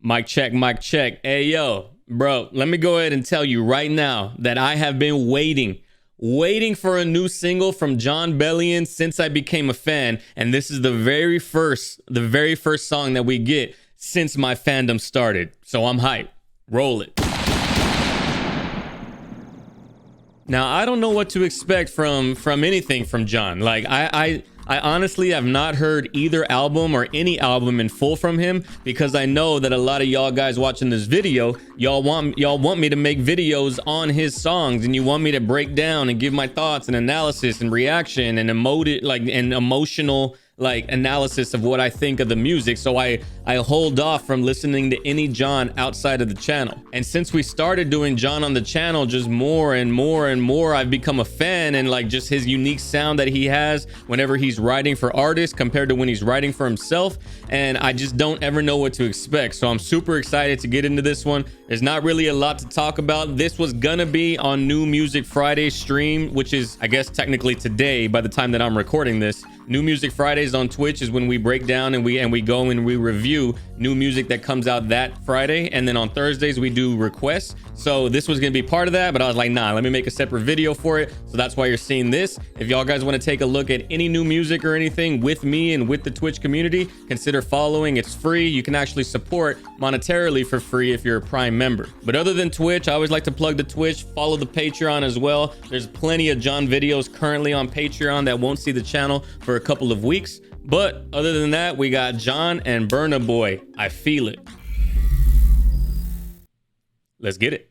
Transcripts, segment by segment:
Mic check, mic check. Hey, yo, bro, let me go ahead and tell you right now that I have been waiting for a new single from Jon Bellion since I became a fan. And this is the very first song that we get since my fandom started. So I'm hyped. Roll it. Now, I don't know what to expect from anything from Jon. Like, I honestly have not heard either album or any album in full from him, because I know that a lot of y'all guys watching this video, y'all want me to make videos on his songs, and you want me to break down and give my thoughts and analysis and reaction and emotional analysis of what I think of the music. So I hold off from listening to any Jon outside of the channel. And since we started doing Jon on the channel, just more and more I've become a fan, and like just his unique sound that he has whenever he's writing for artists compared to when he's writing for himself. And I just don't ever know what to expect. So I'm super excited to get into this one. There's not really a lot to talk about. This was gonna be on New Music Friday stream, which is, I guess, technically today by the time that I'm recording this. New Music Fridays on Twitch is when we break down and we go and we review new music that comes out that Friday. And then on Thursdays we do requests. So this was gonna be part of that, but I was like, nah, let me make a separate video for it. So that's why you're seeing this. If y'all guys want to take a look at any new music or anything with me and with the Twitch community, consider following. It's free. You can actually support monetarily for free if you're a Prime member. But other than Twitch, I always like to plug the Twitch. Follow the Patreon as well. There's plenty of Jon videos currently on Patreon that won't see the channel for a couple of weeks. But other than that, we got Jon and Burna Boy. I feel it. Let's get it.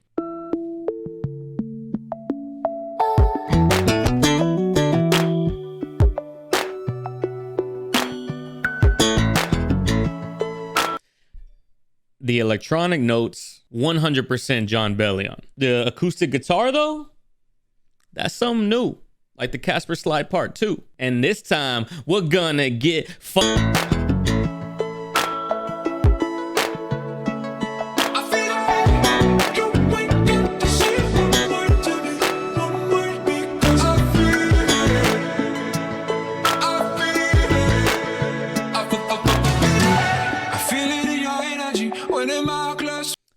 The electronic notes, 100% Jon Bellion. The acoustic guitar, though, that's something new. Like the Casper Slide Part 2. And this time, we're gonna get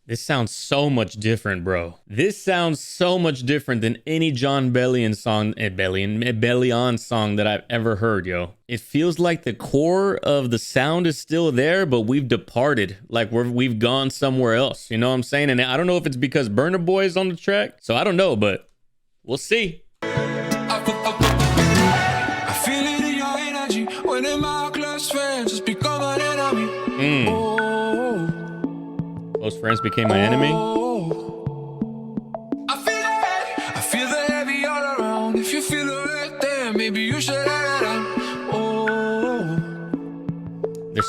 This sounds so much different, bro. This sounds so much different than any Jon Bellion song, Bellion song that I've ever heard, yo. It feels like the core of the sound is still there, but we've departed. Like we've gone somewhere else. You know what I'm saying? And I don't know if it's because Burna Boy is on the track. So I don't know, but we'll see. I feel it in your energy when in my close friends just become an enemy. Close friends became my enemy. I feel the heavy all around. If you feel it right there, maybe you should let it out. There's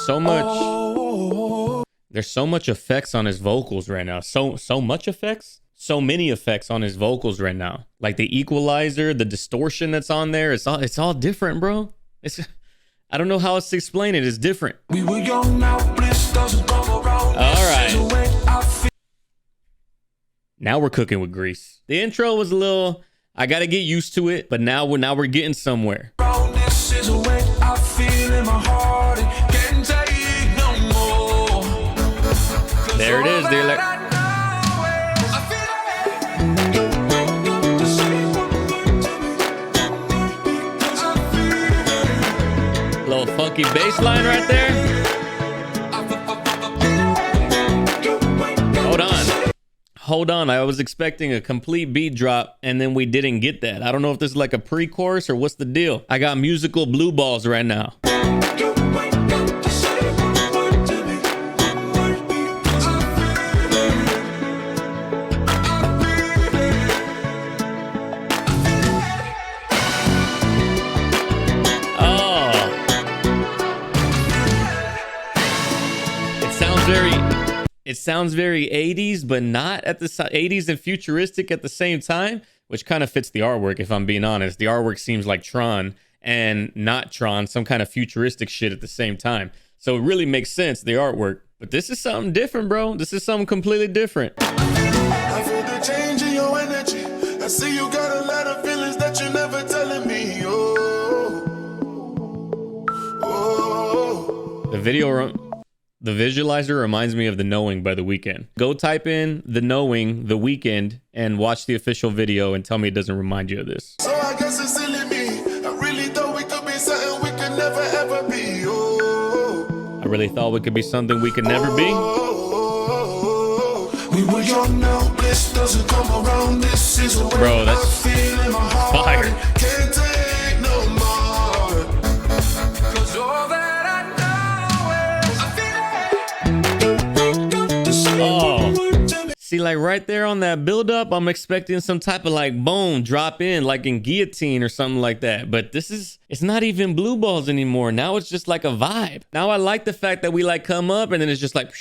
so much effects on his vocals right now. So much effects. So many effects on his vocals right now. Like the equalizer, the distortion that's on there. It's all different, bro. I don't know how else to explain it. It's different. We were young now, bliss doesn't go around. All right. Now we're cooking with grease. The intro was a little, I gotta get used to it, but now we're getting somewhere. This is a way I feel in my heart. It can't take no more. There it is, little funky bass line right there. Hold on, I was expecting a complete beat drop and then we didn't get that. I don't know if this is like a pre-chorus or what's the deal. I got musical blue balls right now. It sounds very 80s, but not at the 80s and futuristic at the same time, which kind of fits the artwork, if I'm being honest. The artwork seems like Tron and not Tron, some kind of futuristic shit at the same time. So it really makes sense, the artwork. But this is something different, bro. This is something completely different. I feel the change in your energy. I see you got a lot of feelings that you're never telling me. The video The Visualizer reminds me of The Knowing by The Weeknd. Go type in The Knowing, The Weeknd, and watch the official video and tell me it doesn't remind you of this. So I guess it's silly me. I really thought we could be something we could never ever be. Oh, I really thought we could be something we could never be. We were young now, bliss doesn't come around. This is what Bro, that's I feel in my heart. fire. Can't take no more. 'Cause all that I know is Oh. See, like right there on that build-up, I'm expecting some type of like boom drop in, like in Guillotine or something like that. But it's not even blue balls anymore. Now it's just like a vibe. Now I like the fact that we like come up and then it's just like,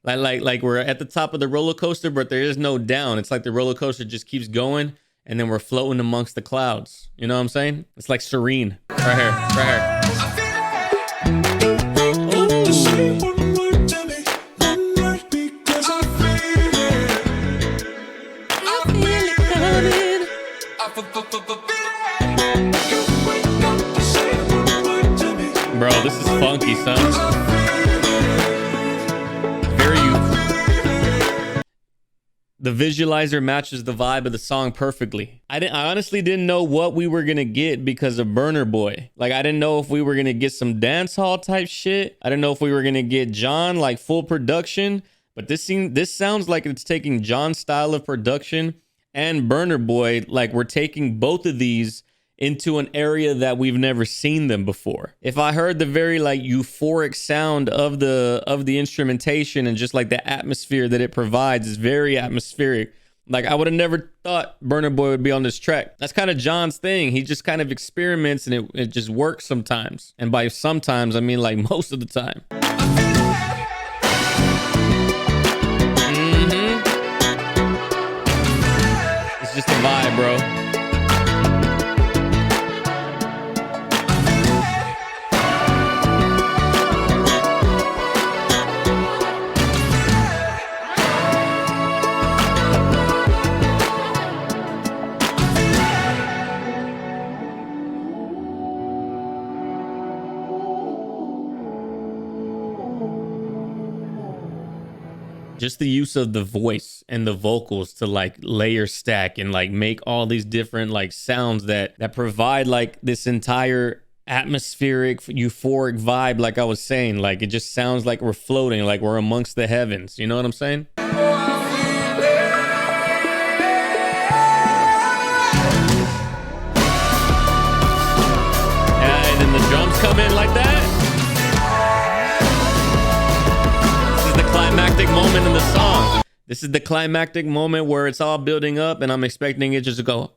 like we're at the top of the roller coaster, but there is no down. It's like the roller coaster just keeps going and then we're floating amongst the clouds. You know what I'm saying? It's like serene. Right here, right here. Bro, this is funky, son. Very The Visualizer matches the vibe of the song perfectly. I honestly didn't know what we were gonna get because of Burner Boy. Like, I didn't know if we were gonna get some dance hall type shit. I didn't know if we were gonna get Jon like full production. But this sounds like it's taking Jon's style of production and Burner Boy. Like, we're taking both of these into an area that we've never seen them before. If I heard the very like euphoric sound of the instrumentation and just like the atmosphere that it provides is very atmospheric. Like, I would have never thought Burner Boy would be on this track. That's kind of Jon's thing. He just kind of experiments and it just works sometimes. And by sometimes, I mean like most of the time. It's just a vibe, bro. Just the use of the voice and the vocals to like layer stack and like make all these different like sounds that provide like this entire atmospheric euphoric vibe. Like I was saying, like it just sounds like we're floating, like we're amongst the heavens. You know what I'm saying? And then the drums come in like that. Climactic moment in the song. This is the climactic moment where it's all building up and I'm expecting it just to go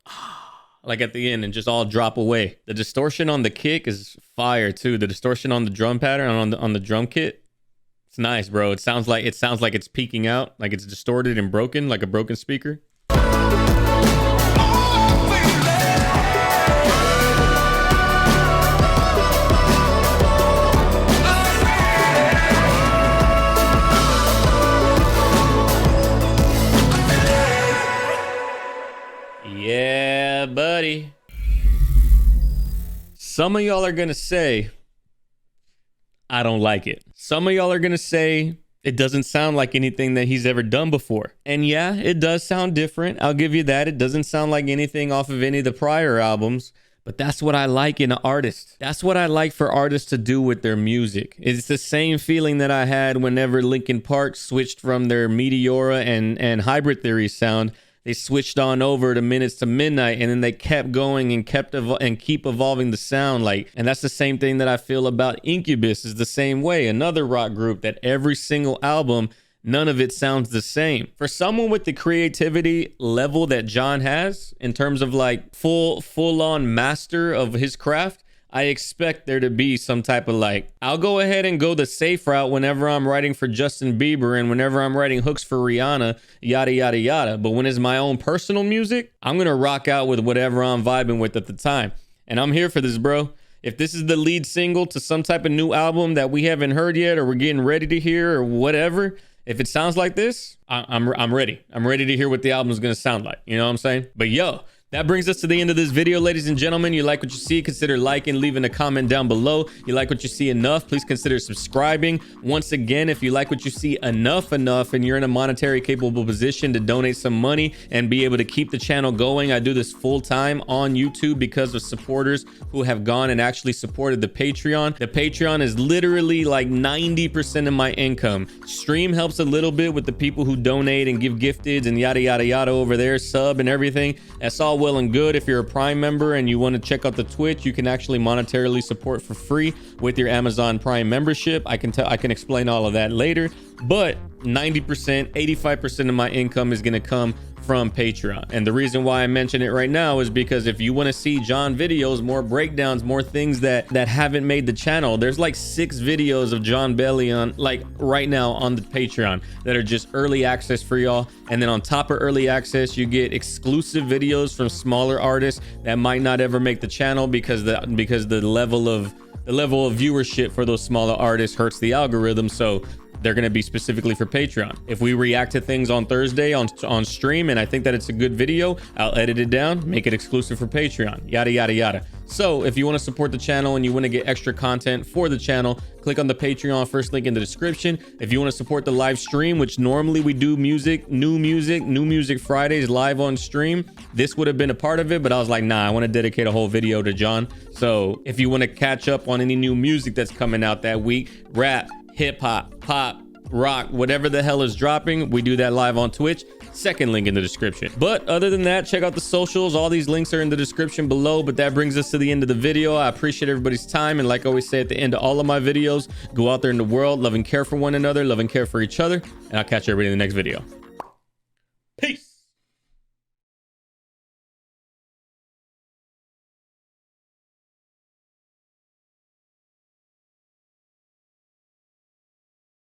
like at the end and just all drop away. The distortion on the kick is fire too. The distortion on the drum pattern on the drum kit, it's nice, bro. It sounds like it's peaking out, like it's distorted and broken, like a broken speaker. Yeah, buddy. Some of y'all are gonna say, I don't like it. Some of y'all are gonna say, it doesn't sound like anything that he's ever done before. And yeah, it does sound different. I'll give you that. It doesn't sound like anything off of any of the prior albums. But that's what I like in an artist. That's what I like for artists to do with their music. It's the same feeling that I had whenever Linkin Park switched from their Meteora and Hybrid Theory sound. They switched on over to Minutes to Midnight, and then they kept going and keep evolving the sound. Like, and that's the same thing that I feel about Incubus is the same way. Another rock group that every single album, none of it sounds the same. For someone with the creativity level that Jon has, in terms of like full-on master of his craft, I expect there to be some type of like, I'll go ahead and go the safe route whenever I'm writing for Justin Bieber and whenever I'm writing hooks for Rihanna, yada, yada, yada. But when it's my own personal music, I'm going to rock out with whatever I'm vibing with at the time. And I'm here for this, bro. If this is the lead single to some type of new album that we haven't heard yet or we're getting ready to hear or whatever, if it sounds like this, I'm ready. I'm ready to hear what the album is going to sound like. You know what I'm saying? But yo, That brings us to the end of this video, ladies and gentlemen. You like what you see, consider liking, leaving a comment down below. You like what you see enough, please consider subscribing. Once again, if you like what you see enough, and you're in a monetary capable position to donate some money and be able to keep the channel going, I do this full time on YouTube because of supporters who have gone and actually supported the Patreon. The Patreon is literally like 90% of my income. Stream helps a little bit with the people who donate and give gifteds and yada yada yada over there, sub and everything. That's all well and good. If you're a Prime member and you want to check out the Twitch, you can actually monetarily support for free with your Amazon Prime membership. I can explain all of that later, but 90%, 85% of my income is going to come from Patreon. And the reason why I mention it right now is because if you want to see Jon videos, more breakdowns, more things that haven't made the channel, there's like 6 videos of Jon Bellion like right now on the Patreon that are just early access for y'all. And then on top of early access, you get exclusive videos from smaller artists that might not ever make the channel because the level of viewership for those smaller artists hurts the algorithm. So they're going to be specifically for Patreon. If we react to things on Thursday on stream and I think that it's a good video, I'll edit it down, make it exclusive for Patreon, yada yada yada. So if you want to support the channel and you want to get extra content for the channel, click on the Patreon, first link in the description. If you want to support the live stream, which normally we do new music Fridays live on stream, this would have been a part of it, but I was like, nah, I want to dedicate a whole video to Jon. So if you want to catch up on any new music that's coming out that week, rap, hip hop, pop, rock, whatever the hell is dropping, we do that live on Twitch. Second link in the description. But other than that, check out the socials. All these links are in the description below. But that brings us to the end of the video. I appreciate everybody's time. And like I always say at the end of all of my videos, go out there in the world, love and care for one another, love and care for each other. And I'll catch everybody in the next video.